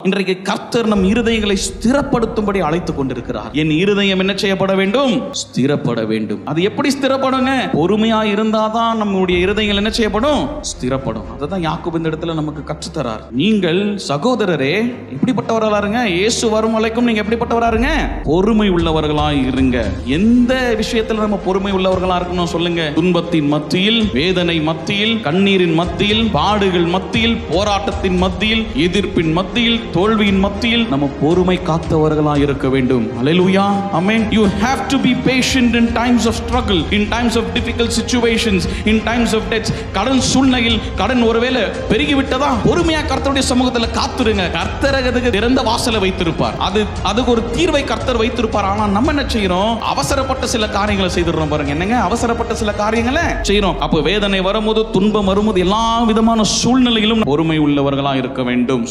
இன்றைக்கு கர்த்தர் நம் இருதயங்களை ஸ்திரப்படுத்தும்படி அழைத்துக் கொண்டிருக்கிறார். என் இருதயம் என்ன செய்யப்பட வேண்டும்? ஸ்திரப்பட வேண்டும். அது எப்படி ஸ்திரப்படுங்க? பொறுமையா இருந்தாதான் நம்முடைய இருதயங்கள் என்ன செய்யப்படும்? ஸ்திரப்படும். அதுதான் யாக்கோபு இந்த இடத்துல நமக்கு கற்றுத்தரார். நீங்கள் சகோதரரே எப்படிப்பட்டவர்களாருங்க? இயேசு வரும் வரைக்கும் நீங்க எப்படிப்பட்டவராருங்க? பொறுமை உள்ளவர்களாய் இருங்க. எந்த விஷயத்துல நம்ம பொறுமை உள்ளவர்களா இருக்கணும் சொல்லுங்க? துன்பத்தின் மத்தியில், வேதனை மத்தியில், கண்ணீரின் மத்தியில், பாடுகள் மத்தியில், போராட்டத்தின் மத்தியில், எதிர்ப்பின் மத்தியில், தோல்வியின் மத்தியில் நம்ம பொறுமை காத்தவர்களாக இருக்க வேண்டும். அல்லேலூயா, ஆமென். You have to be patient in times of struggle, in times of difficult situations, in times of deaths. கடன் சூழ்நிலையில் கடன் ஒருவேளை பெருகி விட்டதா, பொறுமையா கர்த்தருடைய சமூகத்தில் காத்துருங்க. கர்த்தர் அதுக்கு திறந்த வாசலை வைத்திருப்பார். அதுக்கு ஒரு தீர்வை கர்த்தர் வைத்திருப்பார். ஆனா நம்ம என்ன செய்யறோம்? அவசரப்பட்ட சில காரியங்களை செய்துறோம். பாருங்க, என்னங்க அவசரப்பட்ட சில காரியங்களை செய்யறோம். அப்போ வேதனை வரும்போது, துன்பம் வரும்போது, எல்லா விதமான சூழ்நிலையிலும் பொறுமை உள்ளவர்களாக இருக்க வேண்டும்.